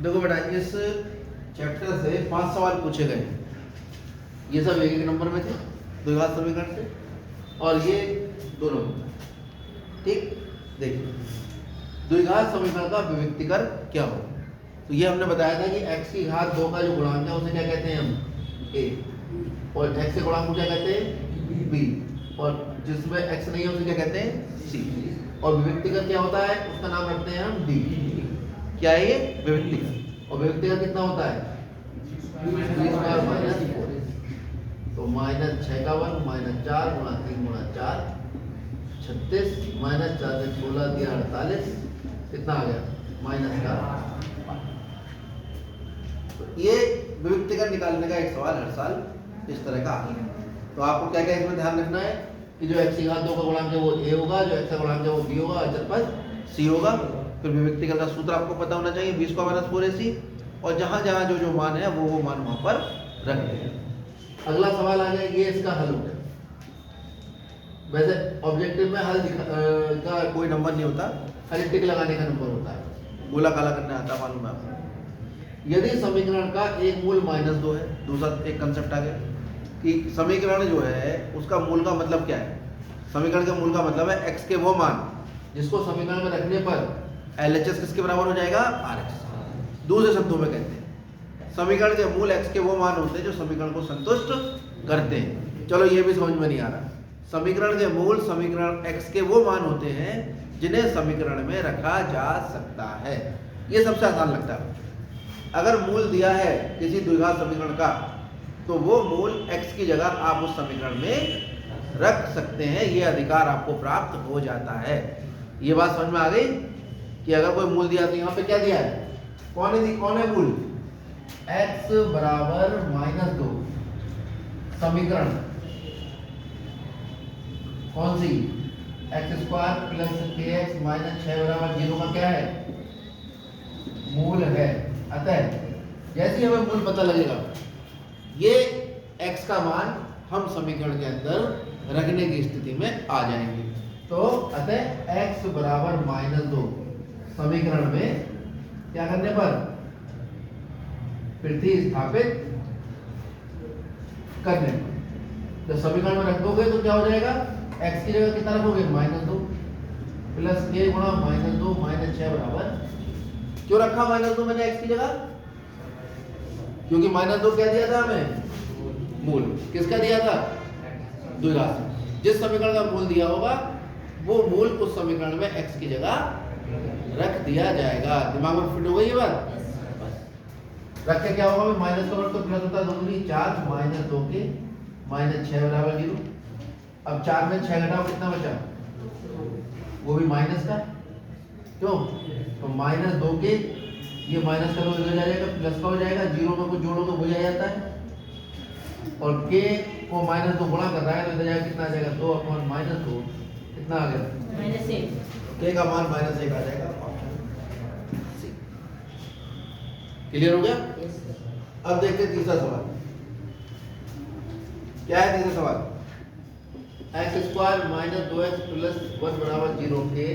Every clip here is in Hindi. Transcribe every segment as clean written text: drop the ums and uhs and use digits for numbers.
देखो बेटा, इस चैप्टर से 5 सवाल पूछे गए। ये सब एक नंबर में थे द्विघात समीकरण से, और ये 2 नंबर। ठीक, देखिए द्विघात समीकरण का विविक्तीकर क्या हो। तो ये हमने बताया था कि x की घात 2 का जो गुणांक है उसे क्या कहते हैं हम, a, और x के गुणांक को क्या कहते हैं b, और जिसमें x नहीं है उसे क्या कहते हैं c, और विविक्तीकर क्या होता है उसका नाम रखते हैं हम d। क्या है ये विविक्तीकर, और विविक्तीकर कितना होता है b² माइनस 4। तो -6 का वर्ग -4 गुणा 3 गुणा 4 36, -4 से 16 दिया 48, कितना आ गया माइनस का। तो ये विविक्तीकर निकालने का एक सवाल हर साल इस तरह का आता है। तो आपको क्या क्या इसमें ध्यान रखना है कि जो x की घात 2 का गुणांक है वो a होगा, जो x का गुणांक है वो b होगा, अचर पद c होगा। फिर विविक्तीकर का सूत्र आपको पता होना चाहिए, b² - 4ac, और जहां जहां जो जो मान है वो मान वहां पर रख दें। अगला सवाल आ गया, ये इसका हल हो गया। वैसे ऑब्जेक्टिव में हल का कोई नंबर नहीं होता, खाली टिक लगाने का नंबर होता है, गोला काला करना आता मालूम है आपको। यदि समीकरण का एक मूल -2 है, दूसरा एक कंसेप्ट आ गया कि समीकरण जो है उसका मूल का मतलब क्या है। समीकरण के मूल का मतलब है x के वो मान जिसको समीकरण में रखने पर LHS किसके बराबर हो जाएगा, RHS। दूसरे शब्दों में कहते हैं समीकरण के मूल x के वो मान होते हैं जो समीकरण को संतुष्ट करते हैं। चलो ये भी समझ में नहीं आ रहा, समीकरण के मूल समीकरण x के वो मान होते हैं जिन्हें समीकरण में रखा जा सकता है। ये सबसे आसान लगता है। अगर मूल दिया है किसी द्विघात समीकरण का तो वो मूल x की जगह आप उस समीकरण में रख सकते हैं, ये अधिकार आपको प्राप्त हो जाता है। ये बात समझ में आ गई कि अगर कोई मूल दिया तो यहाँ पे क्या दिया है, कौन है मूल, x बराबर -2 समीकरण कौन सी, x² + kx - 6 बराबर 0 का क्या है, मूल है। अतः जैसे ही हमें मूल पता लगेगा ये x का मान हम समीकरण के अंदर रखने की स्थिति में आ जाएंगे। तो अतः x बराबर -2 समीकरण में क्या करने पर प्रतिस्थापित करने पर, जब समीकरण में रख दोगे तो क्या हो जाएगा, x की जगह कितना रखोगे -2 प्लस k गुणा -2 -6 बराबर, क्यों रखा -2 मैंने x की जगह, क्योंकि -2 क्या दिया था हमें, मूल किसका दिया था, द्विघात। जिस समीकरण का मूल दिया होगा वो मूल उस समीकरण में x की जगह रख दिया जाएगा। दिमाग में फिट हो गई ये बात, रख के क्या होगा, माइनस का वर्ग तो प्लस होता है, 2 दूनी 4 -2 के -6 बराबर 0। अब 4 में 6 घटाओ कितना बचा, वो भी माइनस का, क्यों, तो -2 के ये माइनस का 2 इधर जाएगा, प्लस का हो जाएगा, 0 में कुछ जोड़ो तो वही आ जाता है, और k को -2 गुणा कर रहा है तो इधर जाएगा कितना आ जाएगा, 2/-2 कितना आ गया, -1। k का मान -1 आ जाएगा, ऑप्शन सी। क्लियर हो गया। अब देखते हैं तीसरा सवाल क्या है। तीसरा सवाल, x² - 2x + 1 बराबर 0 के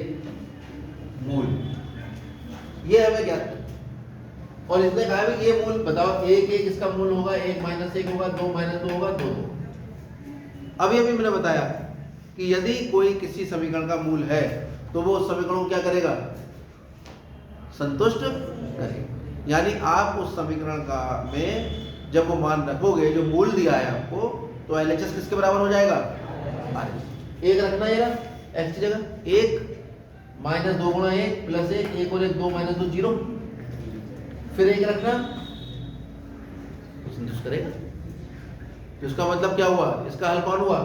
मूल, ये हमें क्या, और इसने कहा भी ये मूल बताओ, 1 इसका मूल होगा, 1 -1 होगा, 2 -2 होगा, 2 2। अभी मैंने बताया कि यदि कोई किसी समीकरण का मूल है तो वो उस समीकरण को क्या करेगा, संतुष्ट करेगा। यानी आप उस समीकरण का में जब वो मान रखोगे जो मूल दिया है आपको, तो LHS किसके बराबर हो जाएगा, एक रखना है ना x की जगह, 1 -2 गुणा 1 प्लस 1 और 1 2 -2 0, फिर 1 रखना, संतुष्ट करेगा। तो इसका मतलब क्या हुआ, इसका हल कौन हुआ,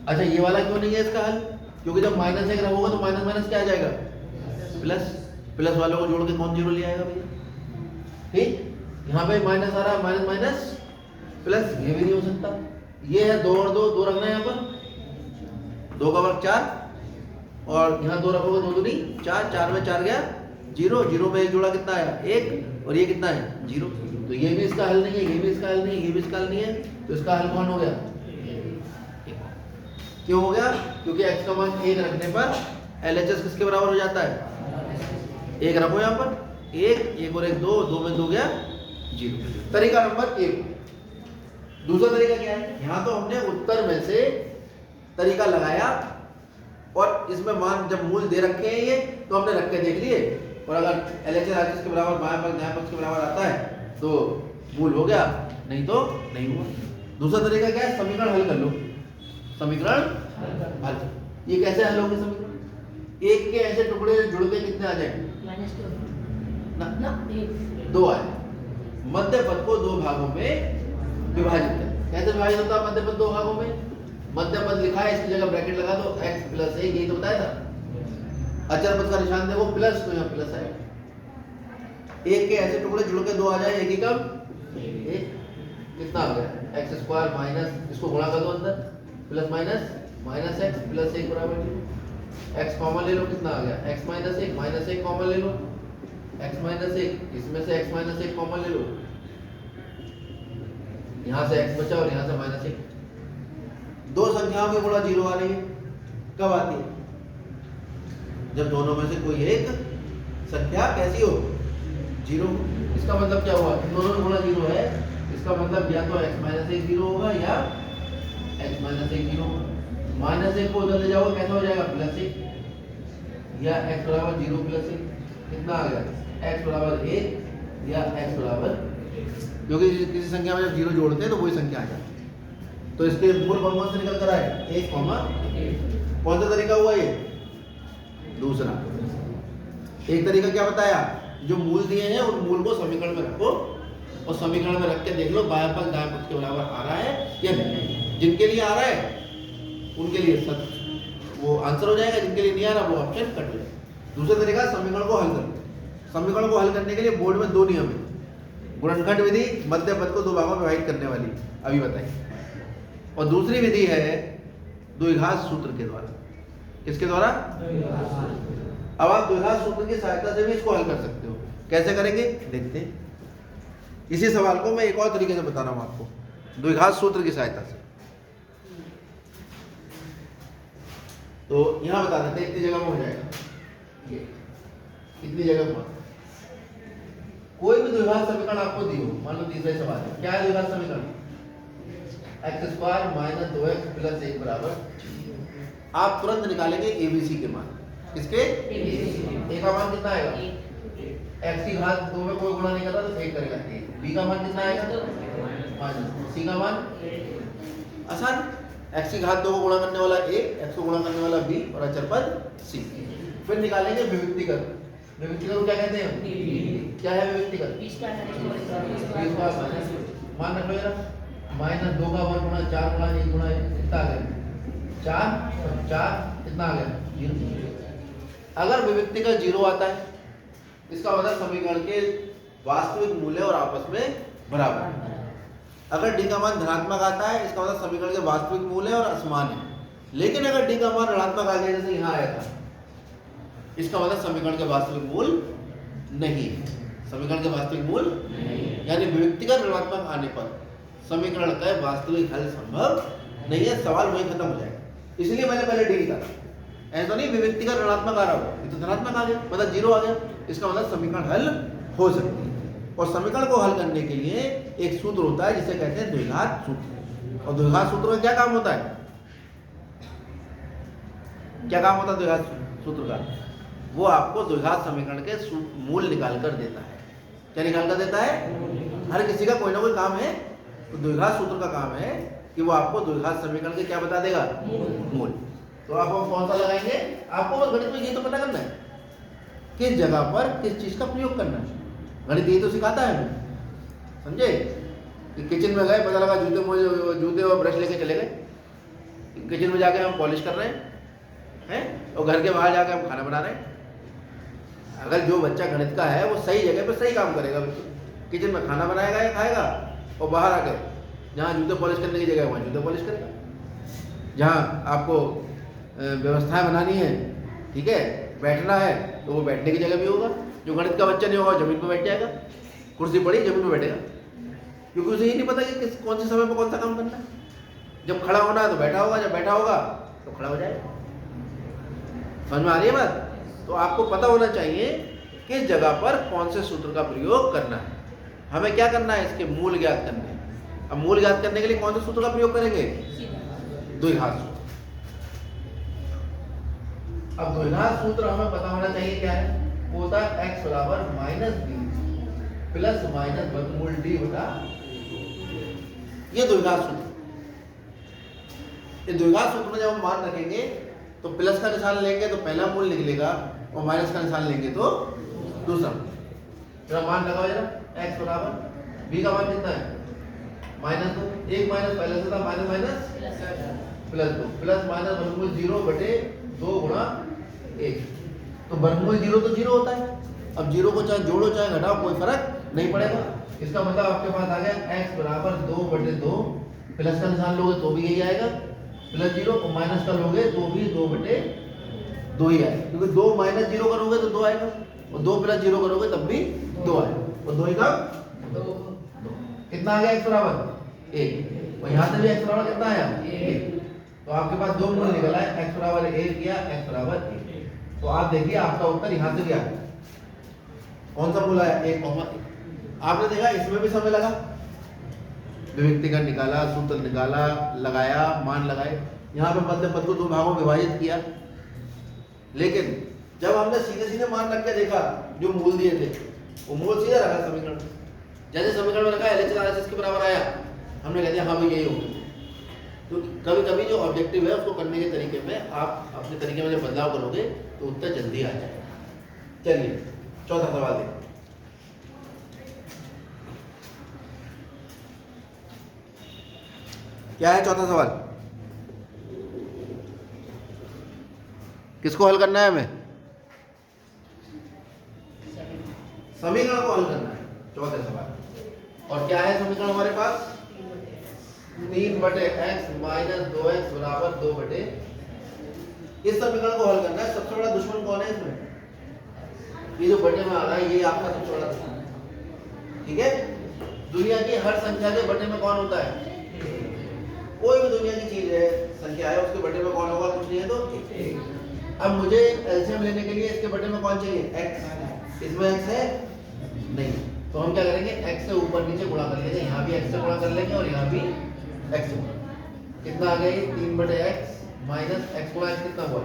अच्छा ये वाला क्यों नहीं है इसका हल, क्योंकि जब -1 रखोगे तो माइनस क्या आ जाएगा, प्लस वालों को जोड़ के कौन 0 ले आएगा भैया, ठीक। यहाँ पे माइनस आ रहा है, माइनस प्लस, ये भी नहीं हो सकता, ये है 2 और 2 रखना है यहाँ पर, 2 का वर्ग 4, और यहाँ 2 रखोगे 2 दूनी 4, 4 में 4 गया 0, 0 में 1 जोड़ा कितना आया 1, और ये कितना है 0। तो ये भी इसका हल नहीं है, ये भी इसका हल नहीं है, ये भी इसका हल नहीं है, तो इसका हल कौन हो गया, क्यों हो गया, क्योंकि x का मान 1 रखने पर LHS किसके बराबर हो जाता है, एक रखो यहाँ पर, एक और एक दो, दो में दो गया 0। तरीका नंबर 1। दूसरा तरीका क्या है, यहाँ तो हमने उत्तर में से तरीका लगाया और इसमें मान जब मूल दे रखे हैं ये तो हमने रख के देख लिए, और अगर LHS RHS के बराबर बाएं पक्ष दाएं पक्ष के बराबर आता है तो मूल हो गया, नहीं तो नहीं हुआ। दूसरा तरीका क्या है, समीकरण हल कर लो। समीकरण हल, ये कैसे हल होंगे समीकरण? एक के ऐसे टुकड़े जुड़ के कितने आ जाएंगे ना 2 आए। मध्य पद को 2 भागों में विभाजित करें। कैसे विभाजित होता है मध्य पद 2 भागों में? मध्य पद लिखा है, इसकी जगह ब्रैकेट लगा दो, x प्लस 1, यही तो बताया था। अचर पद का निशान देखो प्लस, तो यहाँ प्लस है। एक के ऐसे टुकड़े जुड़ के 2 आ जाए, एक ही कम एक, कितना आ गया x स्क्वायर माइनस, इसको गुणा कर दो अंदर, plus minus minus x plus 1 बराबर 0। x कॉमन ले लो, कितना आ गया x माइनस 1, माइनस 1 कॉमन ले लो, x माइनस 1, इसमें से x माइनस 1 कॉमन ले लो, यहाँ से x बचा और यहाँ से माइनस 1। दो संख्याओं की गुणा 0 आ रही है, कब आती है? जब दोनों में से कोई एक संख्या कैसी हो 0। इसका मतलब क्या हुआ, दोनों में गुणा 0 है, इसका मतलब या तो x माइनस 1 0 होगा या x माइनस 1 0 होगा। माइनस 1 को उधर ले जाओगे कैसा हो जाएगा प्लस 1, या x बराबर 0 प्लस 1, कितना आ गया x बराबर 1 या x बराबर, क्योंकि किसी संख्या में जब 0 जोड़ते हैं तो वही संख्या आ जाती है। तो इसके मूल कौन से निकल कर आए 1, कौन सा तरीका हुआ ये? दूसरा। एक तरीका क्या बताया, जो मूल दिए हैं उन मूल को समीकरण में रखो और समीकरण में रख के देख लो बाएं पक्ष दाएं पक्ष के बराबर आ रहा है या नहीं। जिनके लिए आ रहा है उनके लिए सच वो आंसर हो जाएगा, जिनके लिए नहीं आ रहा वो ऑप्शन कट जाएगा। दूसरा तरीका समीकरण को हल करो। समीकरण को हल करने के लिए बोर्ड में 2 नियम है। गुणनखंड विधि मध्य पद को 2 भागों में विभाजित करने वाली, अभी बताइए। और दूसरी विधि है द्विघात सूत्र के द्वारा। किसके द्वारा? अब आप द्विघात सूत्र की सहायता से भी इसको हल कर सकते हो। कैसे करेंगे देखते हैं। इसी सवाल को मैं एक और तरीके से बता रहा हूं आपको, द्विघात सूत्र की सहायता से। तो यहां बता देते हैं, इतनी जगह में हो जाएगा, इतनी जगह में कोई भी द्विघात समीकरण आपको दी हो, मान लो तीसरा सवाल है, क्या है द्विघात समीकरण? x square minus 2x plus 1 बराबर, आप तुरंत निकालेंगे ABC के मान। किसके? A का मान कितना आएगा? x की घात 2 में कोई गुणा नहीं करता तो 1 करेगा A। B का मान कितना आएगा? माइनस। C का मान आसान, x की घात 2 को गुणा करने वाला A, x को गुणा करने वाला B और अचर पद C। फिर निकालेंगे विविक्तीकरण। विविक्तीकरण को क्या कहते हैं? क्या है विविक्तीकरण? मान रख लो जरा, माइनस 2 का वर्ग गुणा 4 गुणा 1 गुणा कितना आ गया 4 और 4 कितना आ गया 0। अगर विविक्तीकरण 0 आता है इसका मतलब समीकरण के वास्तविक मूल्य और आपस में बराबर है। अगर डी का मान धनात्मक आता है इसका मतलब समीकरण के वास्तविक मूल्य और असमान है। लेकिन अगर डी का मान ऋणात्मक आ गया जैसे यहाँ आया था, इसका मतलब समीकरण के वास्तविक मूल नहीं है। समीकरण के वास्तविक मूल यानी विविक्तीकरण ऋणात्मक आने पर समीकरण का वास्तविक हल संभव नहीं है, सवाल वहीं खत्म हो जाएगा। इसलिए मैंने पहले डी लिखा था, ऐसा नहीं विविक्तीकरण ऋणात्मक आ रहा हो, ये तो धनात्मक आ गया मतलब 0 आ गया, इसका मतलब समीकरण हल हो सकती है। और समीकरण को हल करने के लिए एक सूत्र होता है जिसे कहते हैं द्विघात सूत्र। और द्विघात सूत्र में क्या काम होता है? क्या काम होता है द्विघात सूत्र का? वो आपको द्विघात समीकरण के मूल निकाल कर देता है। क्या निकाल कर देता है? हर किसी का कोई ना कोई काम है। तो द्विघात सूत्र का काम है कि वो आपको द्विघात समीकरण के क्या बता देगा? मूल। तो आप कौन सा लगाएंगे? आपको बस गणित में ये तो पता करना है किस जगह पर किस चीज का प्रयोग करना है। गणित ये तो सिखाता है हमें, समझे? कि किचन में गए, पता लगा जूते और ब्रश लेके चले गए, किचन में जाके हम पॉलिश कर रहे हैं और घर के बाहर जाके हम खाना बना रहे हैं। अगर जो बच्चा गणित का है वो सही जगह पर सही काम करेगा, किचन में खाना बनाएगा या खाएगा, और बाहर आकर जहाँ जूते पॉलिश करने की जगह है वहाँ जूते पॉलिश करेगा। जहाँ आपको व्यवस्थाएं बनानी है, ठीक है, बैठना है तो वो बैठने की जगह भी होगा। जो गणित का बच्चा नहीं होगा जमीन पर बैठ जाएगा, कुर्सी पड़ी जमीन पर बैठेगा, क्योंकि उसे ये नहीं पता कि कौन से समय पर कौन सा काम करना है। जब खड़ा होना है तो बैठा होगा, जब बैठा होगा तो खड़ा हो जाएगा। समझ में आ रही है बात? तो आपको पता होना चाहिए किस जगह पर कौन से सूत्र का प्रयोग करना है। हमें क्या करना है, इसके मूल ज्ञात करने हैं। अब मूल ज्ञात करने के लिए कौन से सूत्र का प्रयोग करेंगे, द्विघात सूत्र। अब द्विघात सूत्र हमें पता होना चाहिए क्या है, वो होता है x बराबर माइनस बी प्लस माइनस वर्गमूल डी बटा, ये द्विघात सूत्र। ये द्विघात सूत्र में जब हम मान रखेंगे तो प्लस का निशान लेंगे तो पहला मूल निकलेगा और माइनस का निशान लेंगे तो दूसरा। जरा मान लगाओ जरा, x बराबर b का मान कितना है माइनस 2, एक माइनस पहले से था minus minus plus 2 plus minus वर्गमूल 0 बटे 2 गुणा 1। तो वर्गमूल 0 तो 0 होता है। अब 0 को चाहे जोड़ो चाहे घटाओ कोई फर्क नहीं पड़ेगा। इसका मतलब आपके पास आ गया x बराबर 2 बटे 2, प्लस का निशान लोगे तो भी यही आएगा प्लस 0, और माइनस का लोगे तो भी 2 बटे 2 ही आएगा, क्योंकि 2 माइनस 0 करोगे तो 2 आएगा और 2 प्लस 0 करोगे तब भी 2 आएगा, और 2 का 2। कितना आ गया x बराबर 1, और यहाँ से भी x बराबर कितना आया 1। तो आपके पास दो मूल निकला है, x बराबर 1 या x बराबर 1। तो आप देखिए आपका उत्तर यहाँ से भी आ गया। कौन सा मूल आया 1, आपने देखा इसमें भी समय लगा, विभक्तिकरण निकाला, सूत्र निकाला, लगाया, मान लगाए, यहाँ पे मध्य पद को दो भागों में विभाजित किया। लेकिन जब हमने सीधे सीधे मान रख के देखा जो मूल दिए थे वो मूल सीधा रखा समीकरण, जैसे समीकरण में रखा LHS RHS के बराबर आया, हमने कह दिया हाँ भाई यही होगा। तो कभी कभी जो ऑब्जेक्टिव है उसको करने के तरीके में आप अपने तरीके में जब बदलाव करोगे तो उत्तर जल्दी आ जाएगा। चलिए चौथा सवाल देखो। क्या है चौथा सवाल, किसको हल करना है हमें, समीकरण को हल करना है चौथे सवाल। और क्या है समीकरण हमारे पास 3 बटे x माइनस 2x बराबर 2 बटे, इस समीकरण को हल करना है। सबसे बड़ा दुश्मन कौन है इसमें, ये जो बटे में आ रहा है ये आपका सबसे बड़ा दुश्मन है। ठीक है, दुनिया की हर संख्या के बटे में कौन होता है, कोई भी दुनिया की चीज है संख्या है उसके बटे में कौन होगा, कुछ नहीं है तो। अब मुझे एलसीएम लेने के लिए इसके बटे में कौन चाहिए x, इसमें x है नहीं, तो हम क्या करेंगे x से ऊपर नीचे गुणा कर लेंगे, यहाँ भी x से गुणा कर लेंगे और यहाँ भी x से गुणा। कितना आ गया ये 3 बटे x माइनस x गुणा x कितना हुआ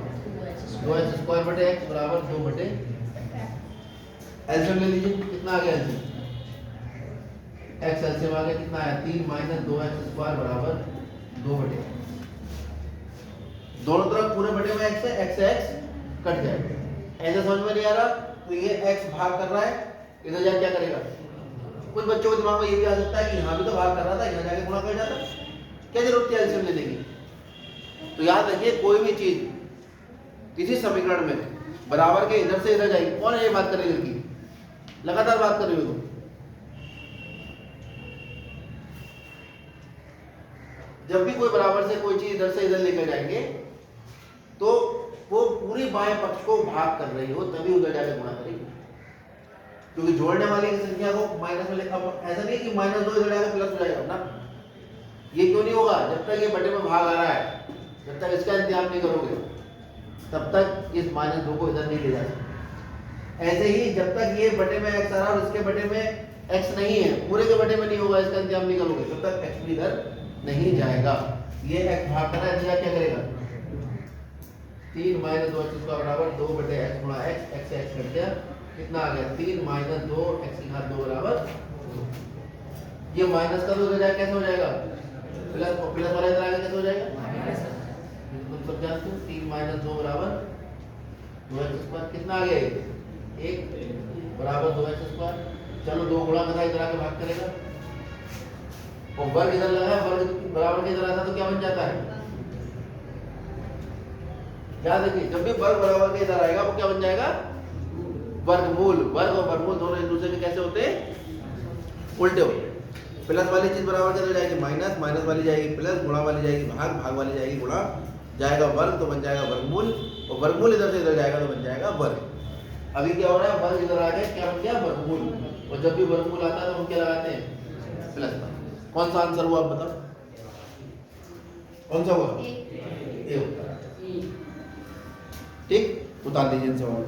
2x स्क्वायर बटे x बराबर 2 बटे। एलसीएम ले लीजिए, कितना आ गया एलसीएम, x एलसीएम आ गया कितना आया 3 माइनस 2x स्क्वायर बराबर 2 बटे। दोनों तरफ पूरे बटे में x है, x से x कट जाएगा। ऐसा समझ में नहीं आ रहा तो ये x भाग कर रहा है, इधर जाके क्या करेगा, कुछ बच्चों के दिमाग में ये भी आ सकता है कि यहाँ भी तो भाग कर रहा था, यहाँ जाके गुणा कर जाता, क्या जरूरत है एलसीएम लेने की। तो याद रखिए कोई भी चीज किसी समीकरण में बराबर के इधर से इधर जाएगी, कौन है ये बात कर रही लड़की, लगातार बात कर रही हो। जब भी कोई बराबर से कोई चीज इधर से इधर लेकर जाएंगे तो वो पूरी बाएं पक्ष को भाग कर रही हो तभी उधर जाकर गुणा करेगी, क्योंकि जोड़ने वाली संख्या को माइनस में। अब ऐसा नहीं कि -2 इधर जाकर प्लस हो जाएगा ना, ये क्यों नहीं होगा, जब तक ये बटे में भाग आ रहा है, जब तक इसका इंतजाम नहीं करोगे तब तक इस -2 को इधर नहीं ले जा सकते। ऐसे ही जब तक ये बटे में x आ रहा है और इसके बटे में x नहीं है, पूरे के बटे में नहीं होगा, इसका इंतजाम नहीं करोगे तब तक x भी इधर नहीं जाएगा। ये x भाग कर रहा है तो क्या करेगा 3 माइनस 2x स्क्वायर बराबर 2 बटे x गुणा x, x से x कट गया, कितना आ गया 3 माइनस 2 x की घात 2 बराबर 2। ये माइनस का 2 इधर जाके कैसे हो जाएगा प्लस, और प्लस वाला इधर आके कैसे हो जाएगा, तुम सब जानते हो 3 माइनस 2 बराबर 2x स्क्वायर, कितना आ गया 1 बराबर 2x स्क्वायर। चलो 2 गुणा का इधर आके भाग करेगा, और वर्ग इधर लगा है, वर्ग बराबर के इधर आता तो क्या बन जाता है, याद रखिए जब भी वर्ग बराबर के इधर आएगा वो क्या बन जाएगा वर्गमूल। वर्ग और वर्गमूल दोनों एक दूसरे के कैसे होते हैं, उल्टे होते हैं। प्लस वाली चीज बराबर के इधर जाएगी माइनस, माइनस वाली जाएगी प्लस, गुणा वाली जाएगी भाग, भाग वाली जाएगी गुणा, जाएगा वर्ग तो बन जाएगा वर्गमूल, और वर्गमूल इधर से इधर जाएगा तो बन जाएगा वर्ग। अभी क्या हो रहा है, वर्ग इधर आ गया, क्या बन गया वर्गमूल, और जब भी वर्गमूल आता है तो हम क्या लगाते हैं प्लस। कौन सा आंसर हुआ आप बताओ, कौन सा हुआ ए होता है। ठीक, उतार दीजिए इन सवाल।